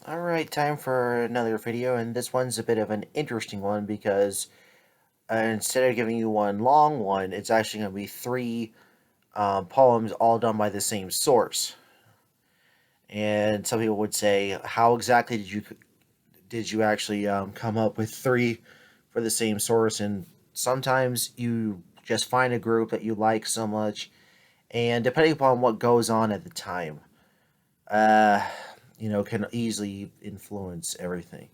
Alright, time for another video, and this one's a bit of an interesting one because instead of giving you one long one, it's actually going to be three poems all done by the same source. And some people would say, how exactly did you actually come up with three for the same source? And sometimes you just find a group that you like so much, and depending upon what goes on at the time, uh, can easily influence everything.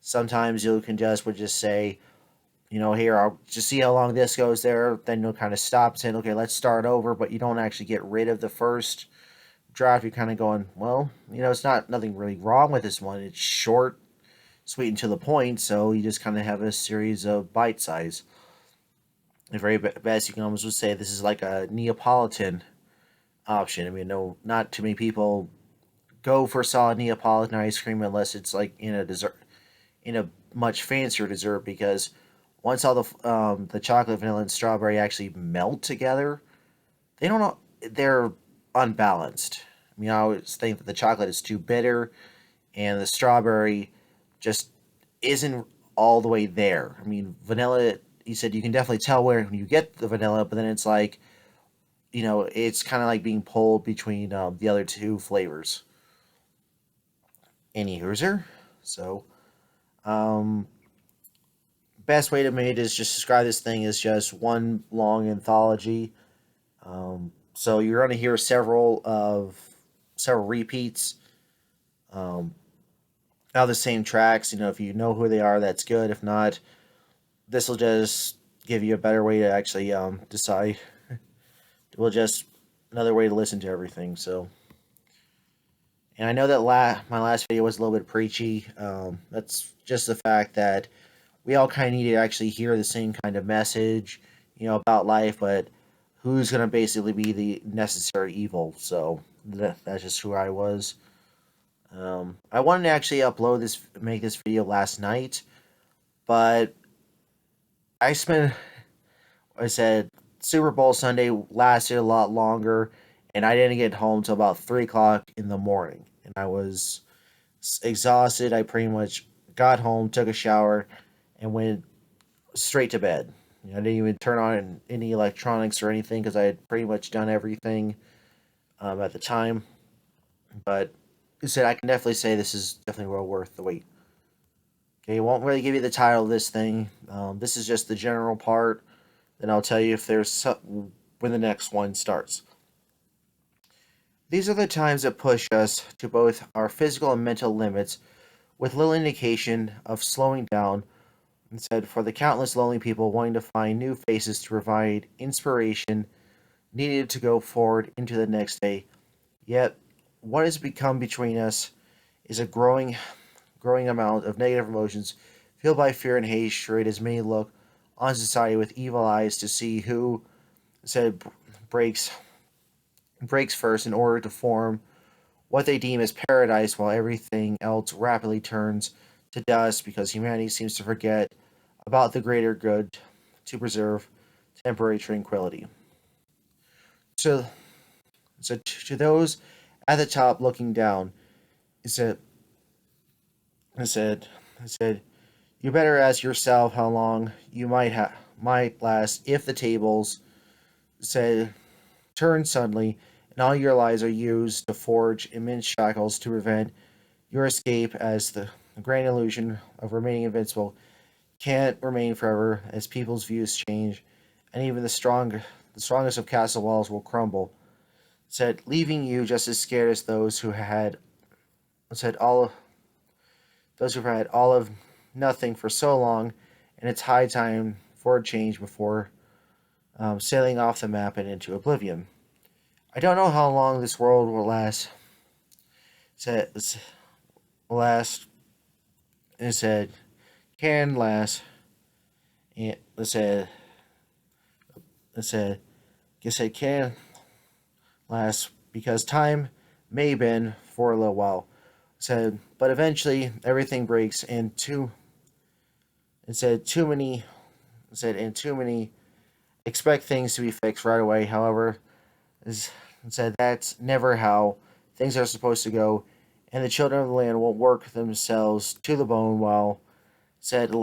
Sometimes you can just would just say, here I'll just see how long this goes there. Then you'll kind of stop saying, okay, let's start over, but you don't actually get rid of the first draft. You're kind of going, well, it's not nothing really wrong with this one. It's short, sweet, and to the point. So you just kind of have a series of bite size. The very best you can almost would say this is like a Neapolitan option. I mean, no, not too many people go for solid Neapolitan ice cream unless it's like in a dessert, in a much fancier dessert, because once all the chocolate, vanilla, and strawberry actually melt together, they don't know they're unbalanced. I mean, I always think that the chocolate is too bitter, and the strawberry just isn't all the way there. I mean, vanilla. You said you can definitely tell where when you get the vanilla, but then it's like it's kind of like being pulled between the other two flavors. Any hooser, so um, best way to make it is just describe this thing as just one long anthology. So you're going to hear several repeats um, of the same tracks. If you know who they are, that's good. If not, this will just give you a better way to actually decide. Well, just another way to listen to everything. So, and I know that my last video was a little bit preachy. That's just the fact that we all kind of need to actually hear the same kind of message, about life, but who's going to basically be the necessary evil? So that's just who I was. I wanted to actually make this video last night, but I spent, I said, Super Bowl Sunday lasted a lot longer, and I didn't get home till about 3 o'clock in the morning, and I was exhausted. I pretty much got home, took a shower, and went straight to bed. I didn't even turn on any electronics or anything because I had pretty much done everything at the time. But I said I can definitely say this is definitely well worth the wait. Okay, I won't really give you the title of this thing. This is just the general part. Then I'll tell you if when the next one starts. These are the times that push us to both our physical and mental limits, with little indication of slowing down. Instead, for the countless lonely people wanting to find new faces to provide inspiration needed to go forward into the next day. Yet, what has become between us is a growing amount of negative emotions, fueled by fear and hatred, as many look on society with evil eyes to see who said breaks breaks first in order to form what they deem as paradise, while everything else rapidly turns to dust because humanity seems to forget about the greater good to preserve temporary tranquility. So, to those at the top looking down, it said, it said, it said, you better ask yourself how long you might last if the tables said turn suddenly and all your lies are used to forge immense shackles to prevent your escape, as the grand illusion of remaining invincible can't remain forever as people's views change and even the strongest of castle walls will crumble. Said, leaving you just as scared as said all those who've had all of nothing for so long, and it's high time for a change before sailing off the map and into oblivion. I don't know how long this world will last. Said last. It said can last. And it said it said it said can last because time may bend for a little while. It said, but eventually everything breaks, and it said too many. It said and too many expect things to be fixed right away. However, it said that's never how things are supposed to go, and the children of the land will work themselves to the bone said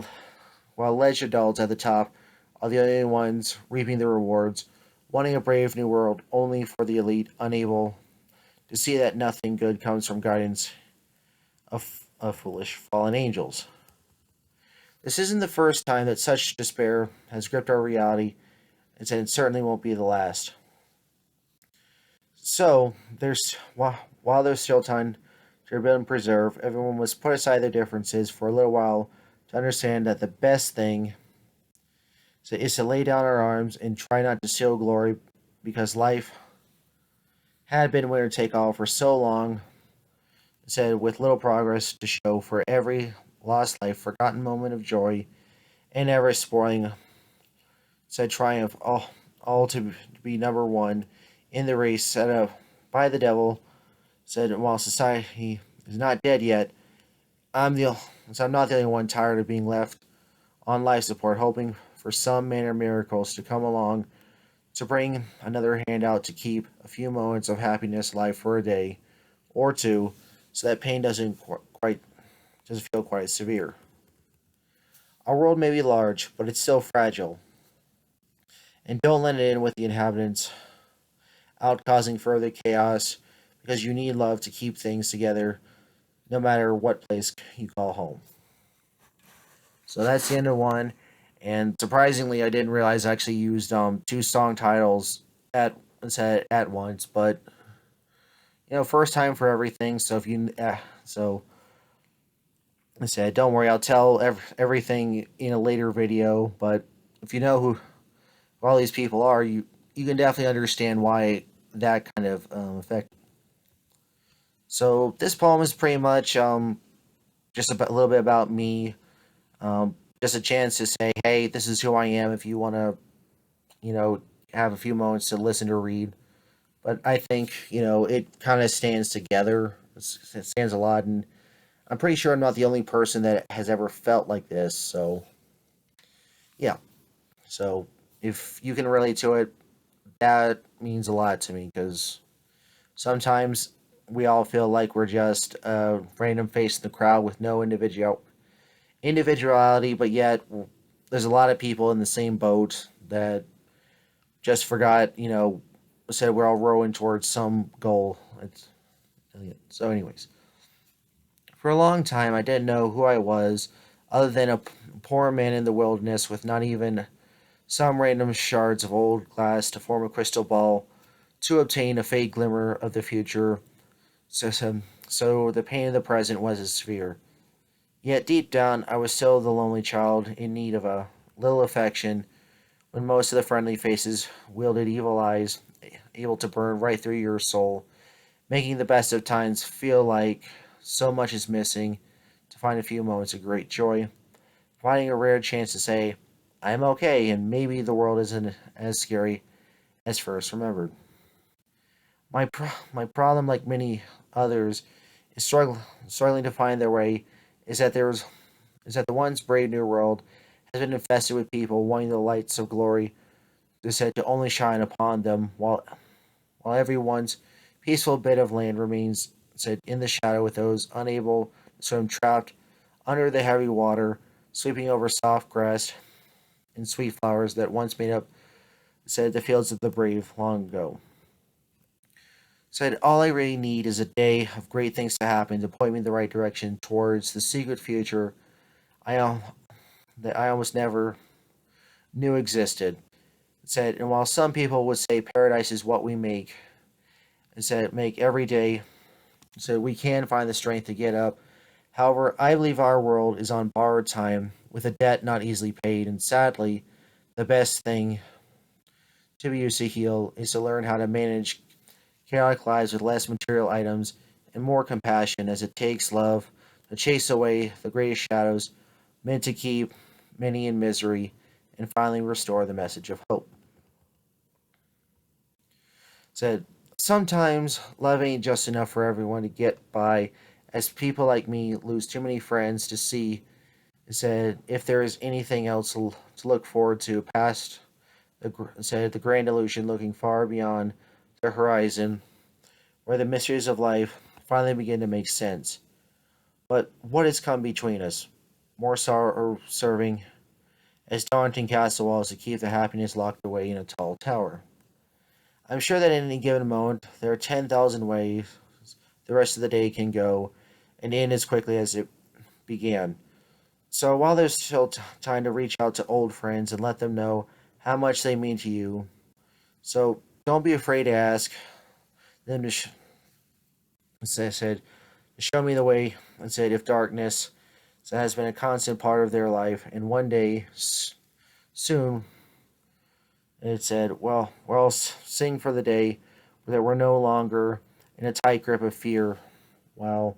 while alleged adults at the top are the only ones reaping the rewards, wanting a brave new world only for the elite, unable to see that nothing good comes from guidance of foolish fallen angels. This isn't the first time that such despair has gripped our reality, and it certainly won't be the last. So, while there's still time to rebuild and preserve, everyone must put aside their differences for a little while to understand that the best thing is to lay down our arms and try not to steal glory because life had been winner take all for so long, said with little progress to show for every lost life, forgotten moment of joy, and ever spoiling, said triumph, all to be number one in the race set up by the devil, said while society is not dead yet, I'm the so I'm not the only one tired of being left on life support, hoping for some manner of miracles to come along to bring another hand out to keep a few moments of happiness alive for a day or two, so that pain doesn't feel quite as severe. Our world may be large, but it's still fragile, and don't let it in with the inhabitants out causing further chaos because you need love to keep things together no matter what place you call home. So that's the end of one. And surprisingly, I didn't realize I actually used two song titles at at once. But first time for everything. So if you so I said, don't worry, I'll tell everything in a later video. But if you know who all these people are, you can definitely understand why that kind of effect. So this poem is pretty much just a little bit about me. Just a chance to say, hey, this is who I am. If you want to, you know, have a few moments to listen to read. But I think it kind of stands together. It stands a lot, and I'm pretty sure I'm not the only person that has ever felt like this. So yeah. So if you can relate to it, that means a lot to me because sometimes we all feel like we're just a random face in the crowd with no individuality, but yet there's a lot of people in the same boat that just forgot, said we're all rowing towards some goal. So, anyways, for a long time, I didn't know who I was, other than a poor man in the wilderness with not even some random shards of old glass to form a crystal ball to obtain a faint glimmer of the future. So the pain of the present was a sphere. Yet deep down, I was still the lonely child in need of a little affection when most of the friendly faces wielded evil eyes, able to burn right through your soul, making the best of times feel like so much is missing to find a few moments of great joy, finding a rare chance to say, I'm okay, and maybe the world isn't as scary as first remembered. My problem, like many others, is struggling to find their way, is that is that the once brave new world has been infested with people wanting the lights of glory is said to only shine upon them, while everyone's peaceful bit of land remains said in the shadow with those unable to swim trapped under the heavy water, sweeping over soft grass and sweet flowers that once made up said the fields of the brave long ago. Said all I really need is a day of great things to happen to point me in the right direction towards the secret future I that I almost never knew existed. Said, and while some people would say paradise is what we make, and said make every day, so we can find the strength to get up. However, I believe our world is on borrowed time, with a debt not easily paid, and sadly, the best thing to be used to heal is to learn how to manage chaotic lives with less material items and more compassion, as it takes love to chase away the greatest shadows meant to keep many in misery and finally restore the message of hope. Said, sometimes love ain't just enough for everyone to get by, as people like me lose too many friends to see. Said, if there is anything else to look forward to past said the grand illusion looking far beyond the horizon, where the mysteries of life finally begin to make sense. But what has come between us? More sorrow serving as daunting castle walls to keep the happiness locked away in a tall tower. I'm sure that in any given moment, there are 10,000 ways the rest of the day can go and end as quickly as it began. So while there's still time to reach out to old friends and let them know how much they mean to you, so don't be afraid to ask them to, as I said, to show me the way. And said, if darkness has been a constant part of their life, and one day soon, it said, well, we'll all sing for the day that we're no longer in a tight grip of fear. While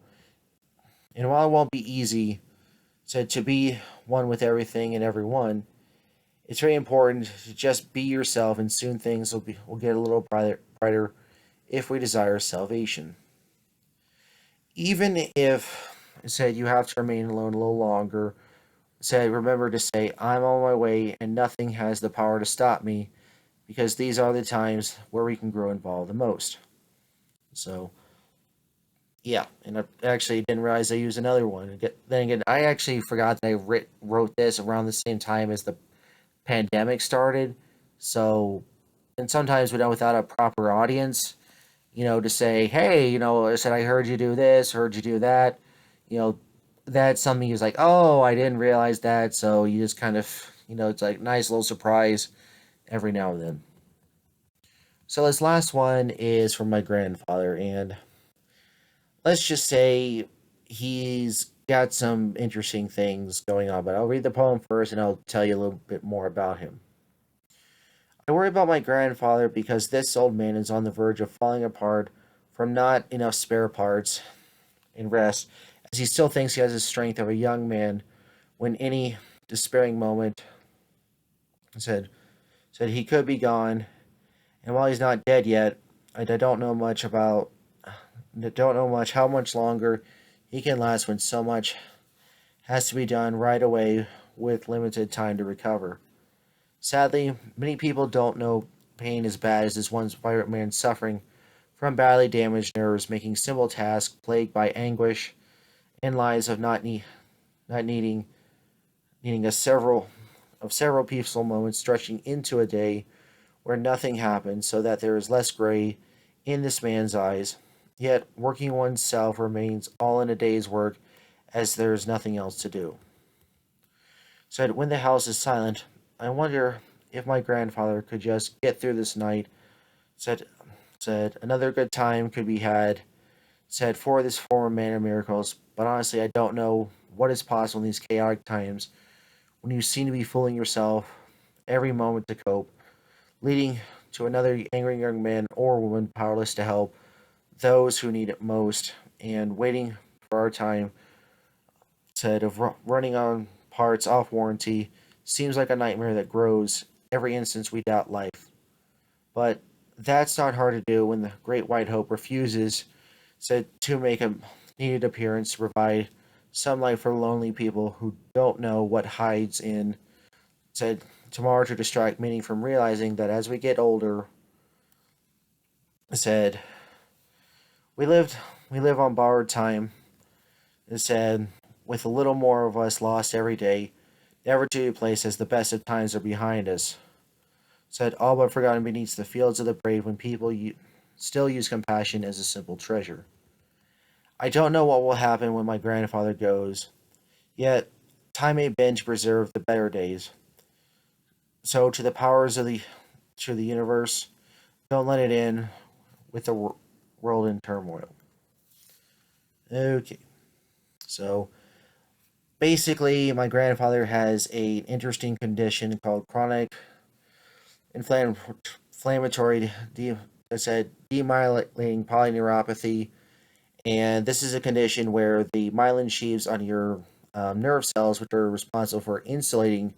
while it won't be easy, said to be one with everything and everyone, it's very important to just be yourself, and soon things will get a little brighter if we desire salvation. Even if said you have to remain alone a little longer, said remember to say I'm on my way and nothing has the power to stop me, because these are the times where we can grow involved the most. So yeah, and I actually didn't realize I used another one. Then again, I actually forgot that wrote this around the same time as the pandemic started. So, and sometimes without a proper audience, to say, hey, I said I heard you do this, heard you do that, you know, that's something he's like, oh, I didn't realize that. So you just kind of, it's like nice little surprise every now and then. So this last one is from my grandfather, and let's just say he's got some interesting things going on. But I'll read the poem first, and I'll tell you a little bit more about him. I worry about my grandfather because this old man is on the verge of falling apart from not enough spare parts and rest, as he still thinks he has the strength of a young man when any despairing moment said said he could be gone. And while he's not dead yet, I don't know much about don't know much how much longer he can last when so much has to be done right away with limited time to recover. Sadly, many people don't know pain as bad as this one pirate man suffering from badly damaged nerves, making simple tasks plagued by anguish and lives of not needing several peaceful moments stretching into a day where nothing happens, so that there is less gray in this man's eyes. Yet working oneself remains all in a day's work, as there is nothing else to do. Said when the house is silent, I wonder if my grandfather could just get through this night. Said said another good time could be had. Said for this former man of miracles, but honestly I don't know what is possible in these chaotic times when you seem to be fooling yourself every moment to cope, leading to another angry young man or woman powerless to help those who need it most, and waiting for our time, said of running on parts off warranty seems like a nightmare that grows every instance we doubt life. But that's not hard to do when the Great White Hope refuses, said, to make a needed appearance to provide sunlight for lonely people who don't know what hides in, said, tomorrow to distract many from realizing that as we get older, said, we lived we live on borrowed time, it said, with a little more of us lost every day, never to be placed as the best of times are behind us. Said, all but forgotten beneath the fields of the brave when people still use compassion as a simple treasure. I don't know what will happen when my grandfather goes, yet time may bend to preserve the better days. So to the powers of the universe, don't let it in with the world in turmoil. Okay, so basically, my grandfather has a interesting condition called chronic inflammatory I said demyelinating polyneuropathy, and this is a condition where the myelin sheaths on your nerve cells, which are responsible for insulating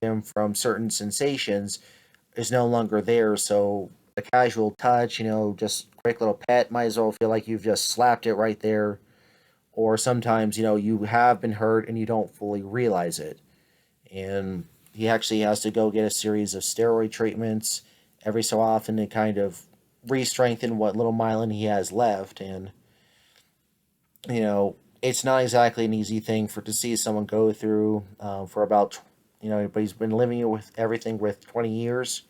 them from certain sensations, is no longer there. So a casual touch, just quick little pet, might as well feel like you've just slapped it right there. Or sometimes, you have been hurt and you don't fully realize it. And he actually has to go get a series of steroid treatments every so often to kind of re strengthen what little myelin he has left. And It's not exactly an easy thing for to see someone go through for about, but he's been living with everything with 20 years.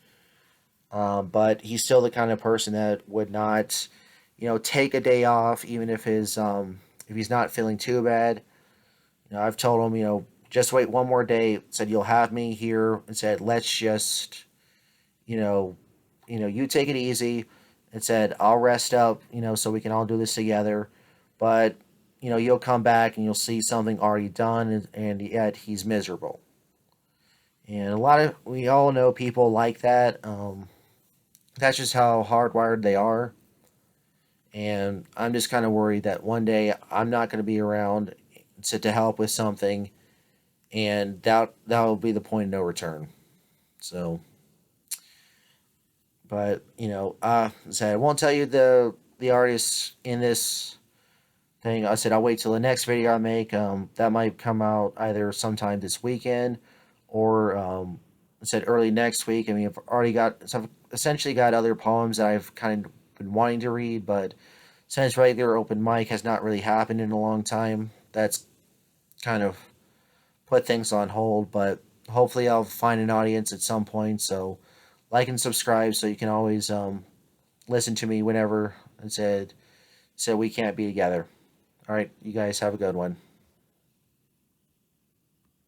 But he's still the kind of person that would not, take a day off even if he's not feeling too bad. I've told him, just wait one more day. Said you'll have me here, and said let's just, you know, you take it easy, and said I'll rest up, so we can all do this together. But you'll come back and you'll see something already done, and yet he's miserable. And we all know people like that. That's just how hardwired they are. And I'm just kind of worried that one day I'm not going to be around to help with something, and that will be the point of no return. So, but I won't tell you the artists in this thing. I said I'll wait till the next video I make. That might come out either sometime this weekend or I said early next week. I mean, I've essentially got other poems that I've kind of been wanting to read, but since regular open mic has not really happened in a long time, that's kind of put things on hold. But hopefully, I'll find an audience at some point. So, like and subscribe so you can always listen to me whenever I said we can't be together. All right, you guys have a good one.